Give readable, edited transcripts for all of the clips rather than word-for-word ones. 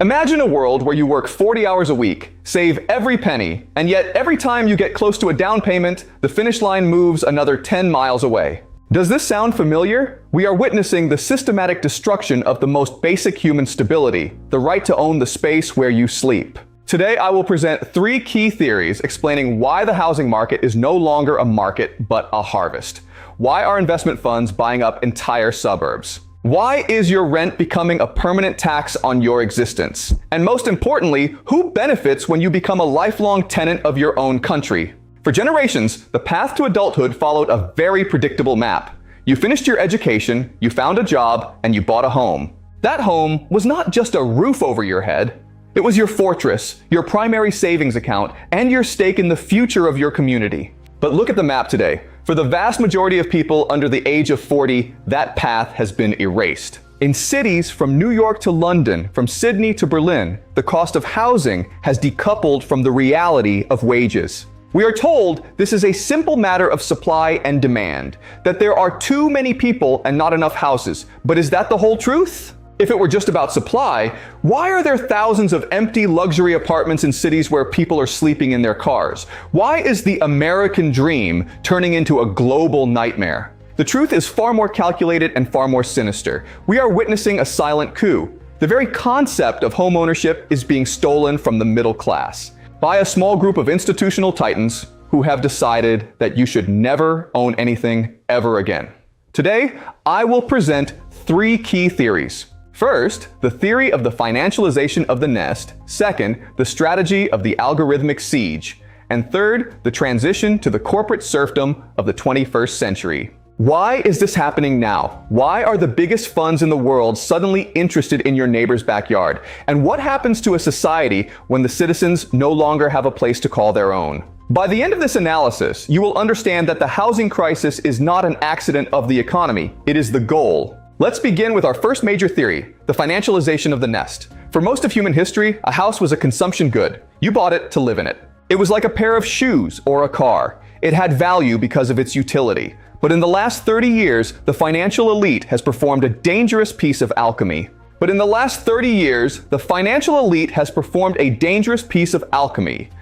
Imagine a world where you work 40 hours a week, save every penny, and yet every time you get close to a down payment, the finish line moves another 10 miles away. Does this sound familiar? We are witnessing the systematic destruction of the most basic human stability, the right to own the space where you sleep. Today, I will present 3 key theories explaining why the housing market is no longer a market but a harvest. Why are investment funds buying up entire suburbs? Why is your rent becoming a permanent tax on your existence? And most importantly, who benefits when you become a lifelong tenant of your own country? For generations, the path to adulthood followed a very predictable map. You finished your education, you found a job, and you bought a home. That home was not just a roof over your head. It was your fortress, your primary savings account, and your stake in the future of your community. But look at the map today. For the vast majority of people under the age of 40, that path has been erased. In cities from New York to London, from Sydney to Berlin, the cost of housing has decoupled from the reality of wages. We are told this is a simple matter of supply and demand, that there are too many people and not enough houses. But is that the whole truth? If it were just about supply, why are there thousands of empty luxury apartments in cities where people are sleeping in their cars? Why is the American dream turning into a global nightmare? The truth is far more calculated and far more sinister. We are witnessing a silent coup. The very concept of homeownership is being stolen from the middle class by a small group of institutional titans who have decided that you should never own anything ever again. Today, I will present 3 key theories. First, the theory of the financialization of the nest. Second, the strategy of the algorithmic siege. And third, the transition to the corporate serfdom of the 21st century. Why is this happening now? Why are the biggest funds in the world suddenly interested in your neighbor's backyard? And what happens to a society when the citizens no longer have a place to call their own? By the end of this analysis, you will understand that the housing crisis is not an accident of the economy. It is the goal. Let's begin with our first major theory, the financialization of the nest. For most of human history, a house was a consumption good. You bought it to live in it. It was like a pair of shoes or a car. It had value because of its utility. But in the last 30 years, the financial elite has performed a dangerous piece of alchemy.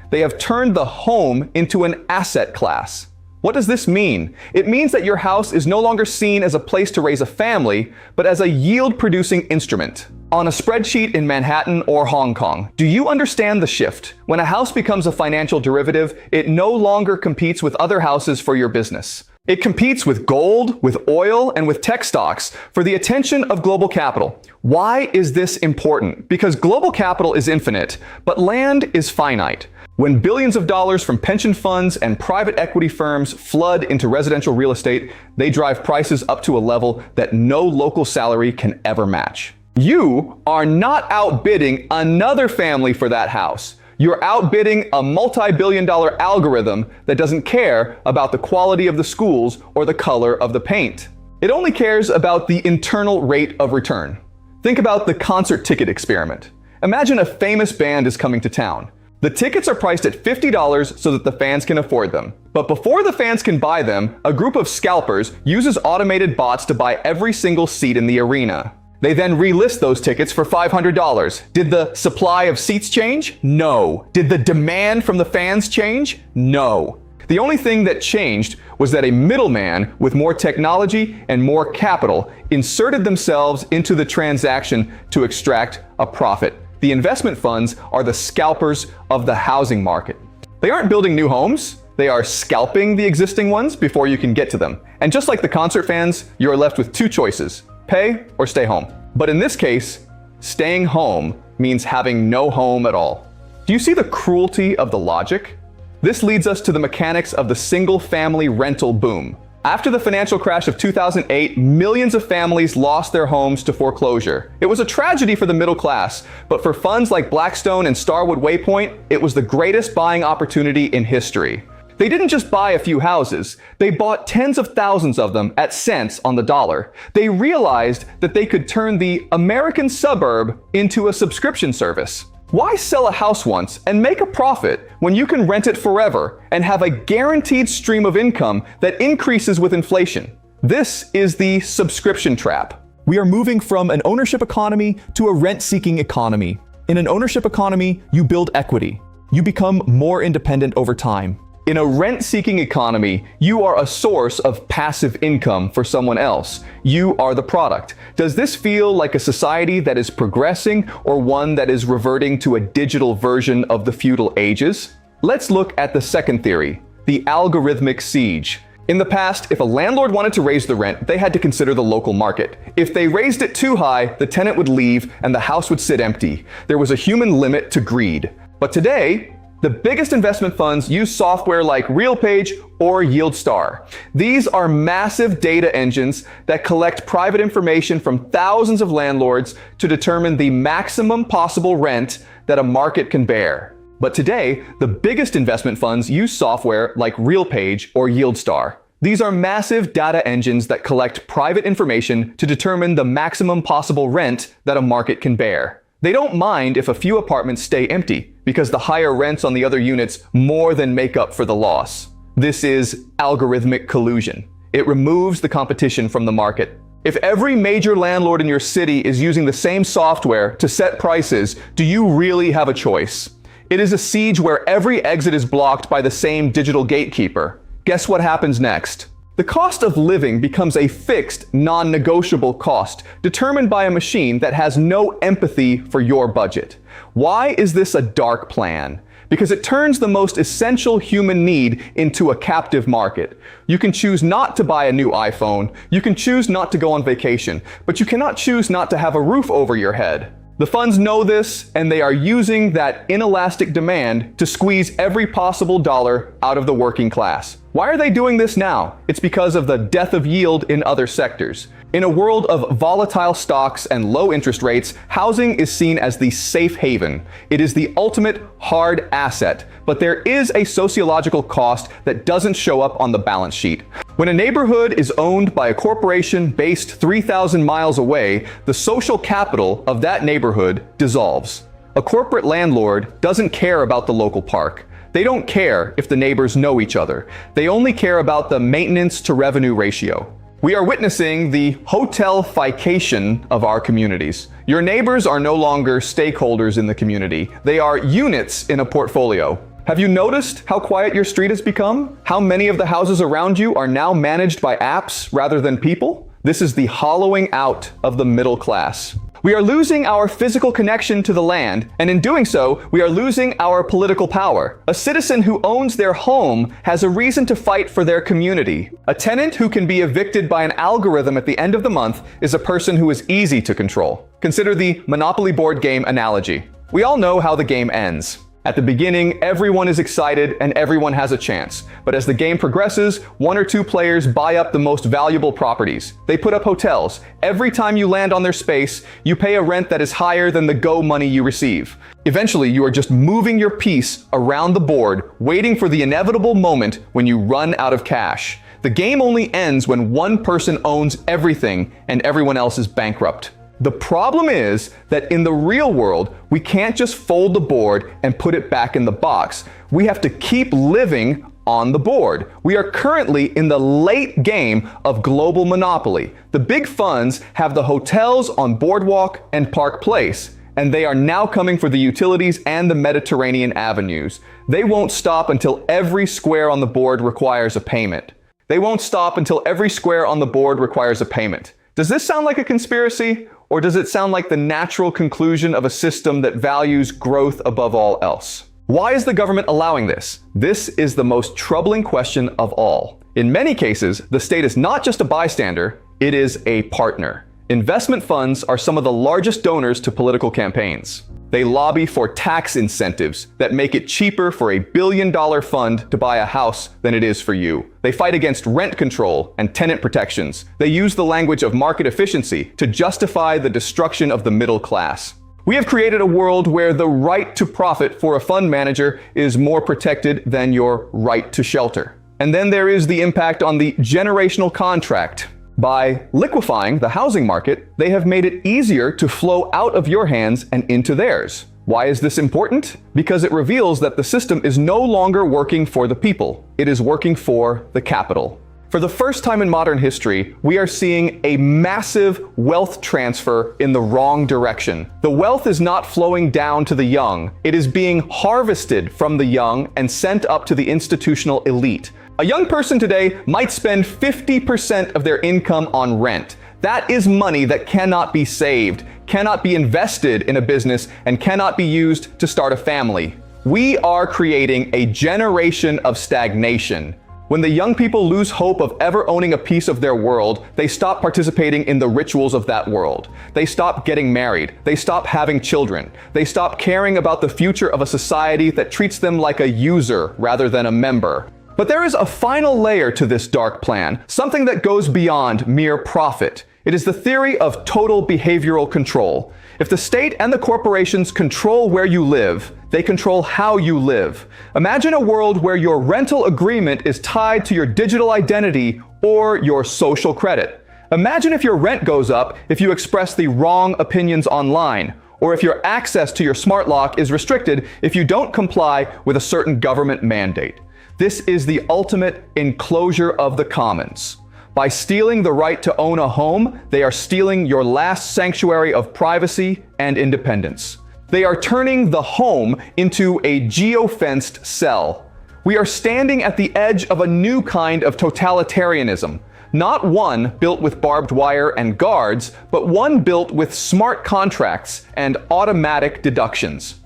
They have turned the home into an asset class. What does this mean? It means that your house is no longer seen as a place to raise a family, but as a yield-producing instrument. On a spreadsheet in Manhattan or Hong Kong, do you understand the shift? When a house becomes a financial derivative, it no longer competes with other houses for your business. It competes with gold, with oil, and with tech stocks for the attention of global capital. Why is this important? Because global capital is infinite, but land is finite. When billions of dollars from pension funds and private equity firms flood into residential real estate, they drive prices up to a level that no local salary can ever match. You are not outbidding another family for that house. You're outbidding a multi-billion-dollar algorithm that doesn't care about the quality of the schools or the color of the paint. It only cares about the internal rate of return. Think about the concert ticket experiment. Imagine a famous band is coming to town. The tickets are priced at $50 so that the fans can afford them. But before the fans can buy them, a group of scalpers uses automated bots to buy every single seat in the arena. They then relist those tickets for $500. Did the supply of seats change? No. Did the demand from the fans change? No. The only thing that changed was that a middleman with more technology and more capital inserted themselves into the transaction to extract a profit. The investment funds are the scalpers of the housing market. They aren't building new homes. They are scalping the existing ones before you can get to them. And just like the concert fans, you're left with 2 choices: pay or stay home. But in this case, staying home means having no home at all. Do you see the cruelty of the logic? This leads us to the mechanics of the single-family rental boom. After the financial crash of 2008, millions of families lost their homes to foreclosure. It was a tragedy for the middle class, but for funds like Blackstone and Starwood Waypoint, it was the greatest buying opportunity in history. They didn't just buy a few houses, they bought tens of thousands of them at cents on the dollar. They realized that they could turn the American suburb into a subscription service. Why sell a house once and make a profit when you can rent it forever and have a guaranteed stream of income that increases with inflation? This is the subscription trap. We are moving from an ownership economy to a rent-seeking economy. In an ownership economy, you build equity. You become more independent over time. In a rent-seeking economy, you are a source of passive income for someone else. You are the product. Does this feel like a society that is progressing or one that is reverting to a digital version of the feudal ages? Let's look at the second theory, the algorithmic siege. In the past, if a landlord wanted to raise the rent, they had to consider the local market. If they raised it too high, the tenant would leave and the house would sit empty. There was a human limit to greed. But today, the biggest investment funds use software like RealPage or YieldStar. These are massive data engines that collect private information from thousands of landlords to determine the maximum possible rent that a market can bear. But today, the biggest investment funds use software like RealPage or YieldStar. These are massive data engines that collect private information to determine the maximum possible rent that a market can bear. They don't mind if a few apartments stay empty, because the higher rents on the other units more than make up for the loss. This is algorithmic collusion. It removes the competition from the market. If every major landlord in your city is using the same software to set prices, do you really have a choice? It is a siege where every exit is blocked by the same digital gatekeeper. Guess what happens next? The cost of living becomes a fixed, non-negotiable cost, determined by a machine that has no empathy for your budget. Why is this a dark plan? Because it turns the most essential human need into a captive market. You can choose not to buy a new iPhone, you can choose not to go on vacation, but you cannot choose not to have a roof over your head. The funds know this, and they are using that inelastic demand to squeeze every possible dollar out of the working class. Why are they doing this now? It's because of the death of yield in other sectors. In a world of volatile stocks and low interest rates, housing is seen as the safe haven. It is the ultimate hard asset, but there is a sociological cost that doesn't show up on the balance sheet. When a neighborhood is owned by a corporation based 3,000 miles away, the social capital of that neighborhood dissolves. A corporate landlord doesn't care about the local park. They don't care if the neighbors know each other. They only care about the maintenance to revenue ratio. We are witnessing the hotel-fication of our communities. Your neighbors are no longer stakeholders in the community. They are units in a portfolio. Have you noticed how quiet your street has become? How many of the houses around you are now managed by apps rather than people? This is the hollowing out of the middle class. We are losing our physical connection to the land, and in doing so, we are losing our political power. A citizen who owns their home has a reason to fight for their community. A tenant who can be evicted by an algorithm at the end of the month is a person who is easy to control. Consider the Monopoly board game analogy. We all know how the game ends. At the beginning, everyone is excited and everyone has a chance. But as the game progresses, one or two players buy up the most valuable properties. They put up hotels. Every time you land on their space, you pay a rent that is higher than the go money you receive. Eventually, you are just moving your piece around the board, waiting for the inevitable moment when you run out of cash. The game only ends when one person owns everything and everyone else is bankrupt. The problem is that in the real world, we can't just fold the board and put it back in the box. We have to keep living on the board. We are currently in the late game of global monopoly. The big funds have the hotels on Boardwalk and Park Place, and they are now coming for the utilities and the Mediterranean avenues. They won't stop until every square on the board requires a payment. They won't stop until every square on the board requires a payment. Does this sound like a conspiracy? Or does it sound like the natural conclusion of a system that values growth above all else? Why is the government allowing this? This is the most troubling question of all. In many cases, the state is not just a bystander, it is a partner. Investment funds are some of the largest donors to political campaigns. They lobby for tax incentives that make it cheaper for a billion-dollar fund to buy a house than it is for you. They fight against rent control and tenant protections. They use the language of market efficiency to justify the destruction of the middle class. We have created a world where the right to profit for a fund manager is more protected than your right to shelter. And then there is the impact on the generational contract. By liquefying the housing market, they have made it easier to flow out of your hands and into theirs. Why is this important? Because it reveals that the system is no longer working for the people. It is working for the capital. For the first time in modern history, we are seeing a massive wealth transfer in the wrong direction. The wealth is not flowing down to the young. It is being harvested from the young and sent up to the institutional elite. A young person today might spend 50% of their income on rent. That is money that cannot be saved, cannot be invested in a business, and cannot be used to start a family. We are creating a generation of stagnation. When the young people lose hope of ever owning a piece of their world, they stop participating in the rituals of that world. They stop getting married. They stop having children. They stop caring about the future of a society that treats them like a user rather than a member. But there is a final layer to this dark plan, something that goes beyond mere profit. It is the theory of total behavioral control. If the state and the corporations control where you live, they control how you live. Imagine a world where your rental agreement is tied to your digital identity or your social credit. Imagine if your rent goes up if you express the wrong opinions online, or if your access to your smart lock is restricted if you don't comply with a certain government mandate. This is the ultimate enclosure of the commons. By stealing the right to own a home, they are stealing your last sanctuary of privacy and independence. They are turning the home into a geo-fenced cell. We are standing at the edge of a new kind of totalitarianism. Not one built with barbed wire and guards, but one built with smart contracts and automatic deductions.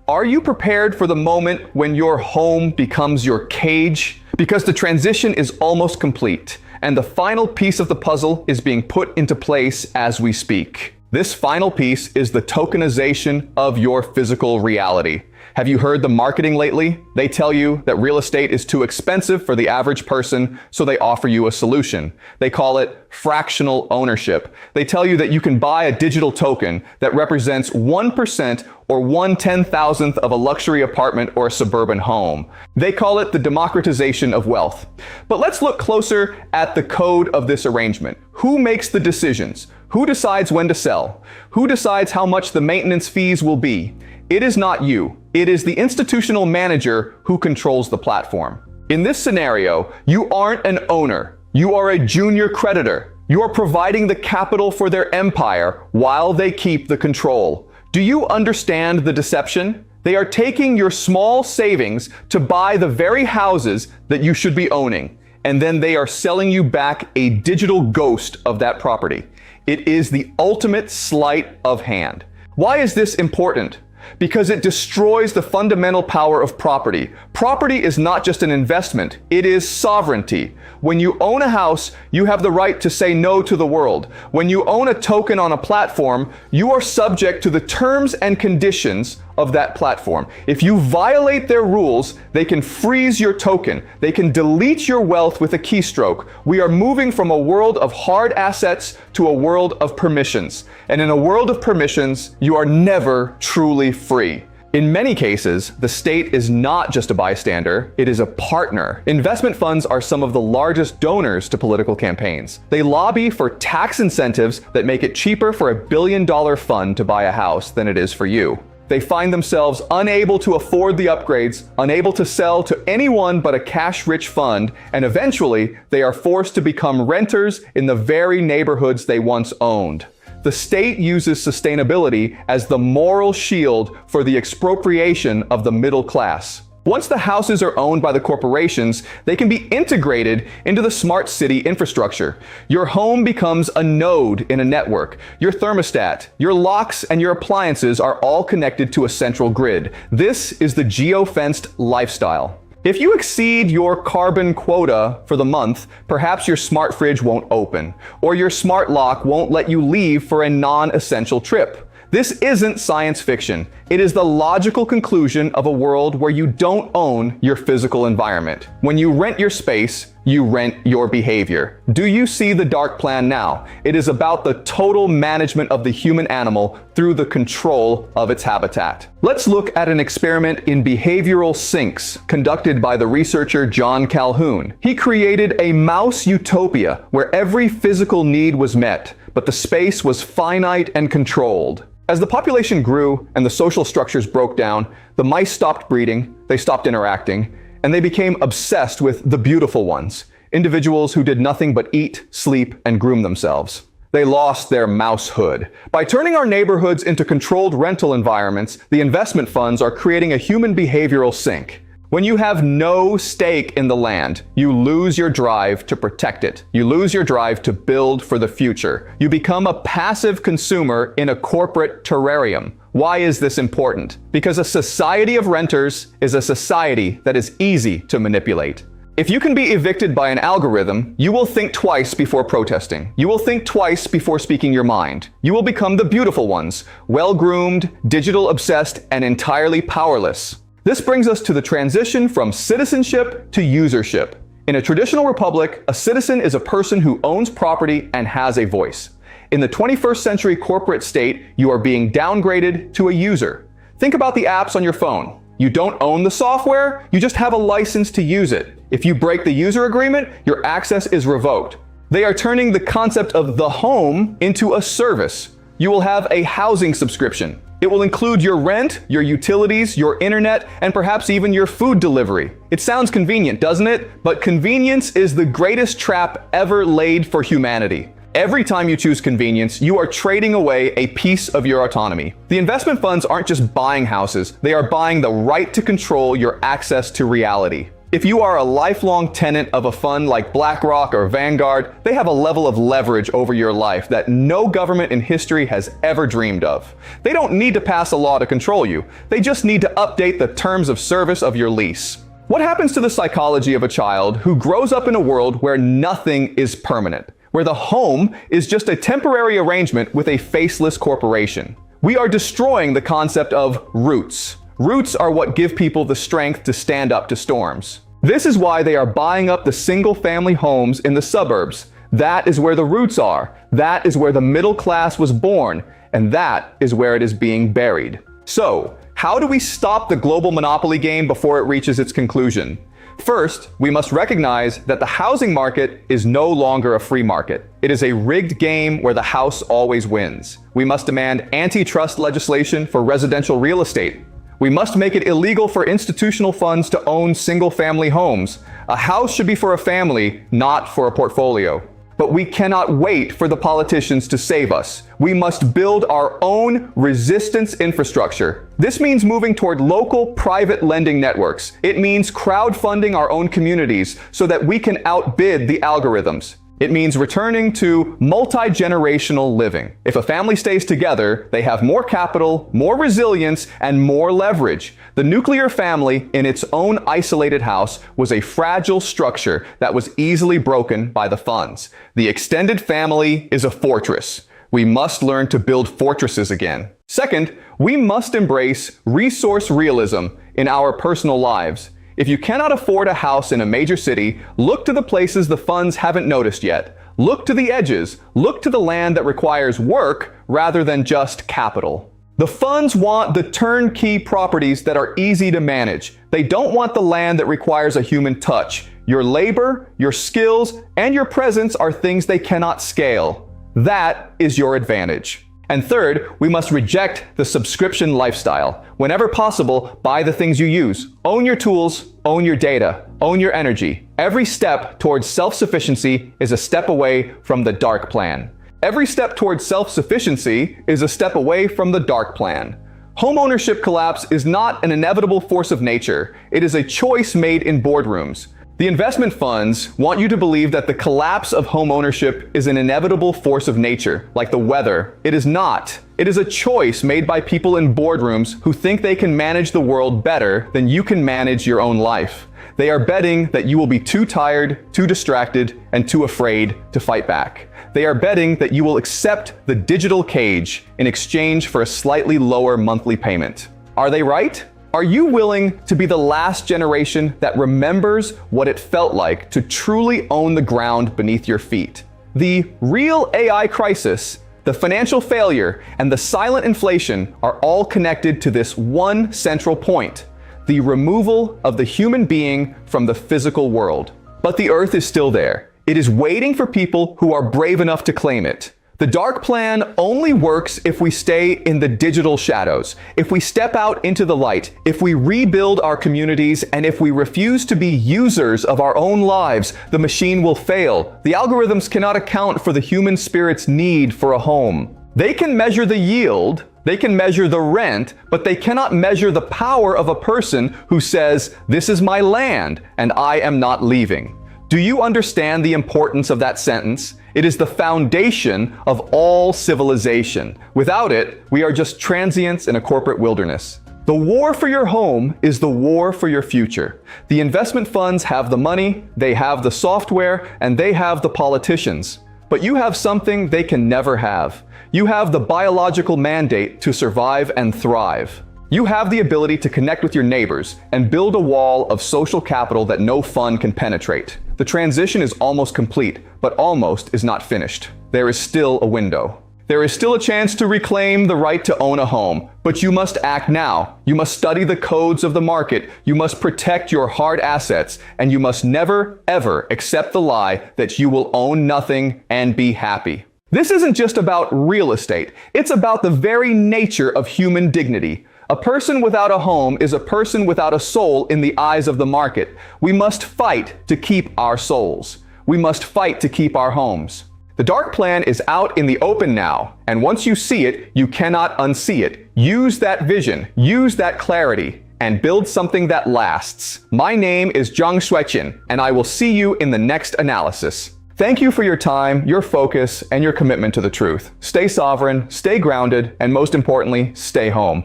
Are you prepared for the moment when your home becomes your cage? Because the transition is almost complete, and the final piece of the puzzle is being put into place as we speak. This final piece is the tokenization of your physical reality. Have you heard the marketing lately? They tell you that real estate is too expensive for the average person, so they offer you a solution. They call it fractional ownership. They tell you that you can buy a digital token that represents 1% or 1/10,000th of a luxury apartment or a suburban home. They call it the democratization of wealth. But let's look closer at the code of this arrangement. Who makes the decisions? Who decides when to sell? Who decides how much the maintenance fees will be? It is not you. It is the institutional manager who controls the platform. In this scenario, you aren't an owner. You are a junior creditor. You are providing the capital for their empire while they keep the control. Do you understand the deception? They are taking your small savings to buy the very houses that you should be owning, and then they are selling you back a digital ghost of that property. It is the ultimate sleight of hand. Why is this important? Because it destroys the fundamental power of property. Property is not just an investment, it is sovereignty. When you own a house, you have the right to say no to the world. When you own a token on a platform, you are subject to the terms and conditions of that platform. If you violate their rules, they can freeze your token. They can delete your wealth with a keystroke. We are moving from a world of hard assets to a world of permissions. And in a world of permissions, you are never truly free. In many cases, the state is not just a bystander, it is a partner. Investment funds are some of the largest donors to political campaigns. They lobby for tax incentives that make it cheaper for $1 billion fund to buy a house than it is for you. They find themselves unable to afford the upgrades, unable to sell to anyone but a cash-rich fund, and eventually they are forced to become renters in the very neighborhoods they once owned. The state uses sustainability as the moral shield for the expropriation of the middle class. Once the houses are owned by the corporations, they can be integrated into the smart city infrastructure. Your home becomes a node in a network. Your thermostat, your locks, and your appliances are all connected to a central grid. This is the geo-fenced lifestyle. If you exceed your carbon quota for the month, perhaps your smart fridge won't open, or your smart lock won't let you leave for a non-essential trip. This isn't science fiction. It is the logical conclusion of a world where you don't own your physical environment. When you rent your space, you rent your behavior. Do you see the dark plan now? It is about the total management of the human animal through the control of its habitat. Let's look at an experiment in behavioral sinks conducted by the researcher John Calhoun. He created a mouse utopia where every physical need was met, but the space was finite and controlled. As the population grew and the social structures broke down, the mice stopped breeding, they stopped interacting, and they became obsessed with the beautiful ones. individuals who did nothing but eat, sleep, and groom themselves. They lost their mousehood. By turning our neighborhoods into controlled rental environments, the investment funds are creating a human behavioral sink. When you have no stake in the land, you lose your drive to protect it. You lose your drive to build for the future. You become a passive consumer in a corporate terrarium. Why is this important? Because a society of renters is a society that is easy to manipulate. If you can be evicted by an algorithm, you will think twice before protesting. You will think twice before speaking your mind. You will become the beautiful ones, well-groomed, digital-obsessed, and entirely powerless. This brings us to the transition from citizenship to usership. In a traditional republic, a citizen is a person who owns property and has a voice. In the 21st century corporate state, you are being downgraded to a user. Think about the apps on your phone. You don't own the software, you just have a license to use it. If you break the user agreement, your access is revoked. They are turning the concept of the home into a service. You will have a housing subscription. It will include your rent, your utilities, your internet, and perhaps even your food delivery. It sounds convenient, doesn't it? But convenience is the greatest trap ever laid for humanity. Every time you choose convenience, you are trading away a piece of your autonomy. The investment funds aren't just buying houses, they are buying the right to control your access to reality. If you are a lifelong tenant of a fund like BlackRock or Vanguard, they have a level of leverage over your life that no government in history has ever dreamed of. They don't need to pass a law to control you. They just need to update the terms of service of your lease. What happens to the psychology of a child who grows up in a world where nothing is permanent, where the home is just a temporary arrangement with a faceless corporation? We are destroying the concept of roots. Roots are what give people the strength to stand up to storms. This is why they are buying up the single-family homes in the suburbs. That is where the roots are. That is where the middle class was born. And that is where it is being buried. So, how do we stop the global monopoly game before it reaches its conclusion? First, we must recognize that the housing market is no longer a free market. It is a rigged game where the house always wins. We must demand antitrust legislation for residential real estate. We must make it illegal for institutional funds to own single-family homes. A house should be for a family, not for a portfolio. But we cannot wait for the politicians to save us. We must build our own resistance infrastructure. This means moving toward local private lending networks. It means crowdfunding our own communities so that we can outbid the algorithms. It means returning to multi-generational living. If a family stays together, they have more capital, more resilience, and more leverage. The nuclear family, in its own isolated house, was a fragile structure that was easily broken by the funds. The extended family is a fortress. We must learn to build fortresses again. Second, we must embrace resource realism in our personal lives. If you cannot afford a house in a major city, look to the places the funds haven't noticed yet. Look to the edges. Look to the land that requires work rather than just capital. The funds want the turnkey properties that are easy to manage. They don't want the land that requires a human touch. Your labor, your skills, and your presence are things they cannot scale. That is your advantage. And third, we must reject the subscription lifestyle. Whenever possible, buy the things you use. Own your tools, own your data, own your energy. Every step towards self-sufficiency is a step away from the dark plan. Every step towards self-sufficiency is a step away from the dark plan. Homeownership collapse is not an inevitable force of nature. It is a choice made in boardrooms. The investment funds want you to believe that the collapse of homeownership is an inevitable force of nature, like the weather. It is not. It is a choice made by people in boardrooms who think they can manage the world better than you can manage your own life. They are betting that you will be too tired, too distracted, and too afraid to fight back. They are betting that you will accept the digital cage in exchange for a slightly lower monthly payment. Are they right? Are you willing to be the last generation that remembers what it felt like to truly own the ground beneath your feet? The real AI crisis, the financial failure, and the silent inflation are all connected to this one central point: the removal of the human being from the physical world. But the earth is still there. It is waiting for people who are brave enough to claim it. The dark plan only works if we stay in the digital shadows, if we step out into the light, if we rebuild our communities, and if we refuse to be users of our own lives. The machine will fail. The algorithms cannot account for the human spirit's need for a home. They can measure the yield, they can measure the rent, but they cannot measure the power of a person who says, "This is my land, and I am not leaving." Do you understand the importance of that sentence? It is the foundation of all civilization. Without it, we are just transients in a corporate wilderness. The war for your home is the war for your future. The investment funds have the money, they have the software, and they have the politicians. But you have something they can never have. You have the biological mandate to survive and thrive. You have the ability to connect with your neighbors and build a wall of social capital that no fund can penetrate. The transition is almost complete, but almost is not finished. There is still a window. There is still a chance to reclaim the right to own a home, but you must act now. You must study the codes of the market. You must protect your hard assets, and you must never, ever accept the lie that you will own nothing and be happy. This isn't just about real estate. It's about the very nature of human dignity. A person without a home is a person without a soul in the eyes of the market. We must fight to keep our souls. We must fight to keep our homes. The dark plan is out in the open now, and once you see it, you cannot unsee it. Use that vision, use that clarity, and build something that lasts. My name is Jiang Xueqin, and I will see you in the next analysis. Thank you for your time, your focus, and your commitment to the truth. Stay sovereign, stay grounded, and most importantly, stay home.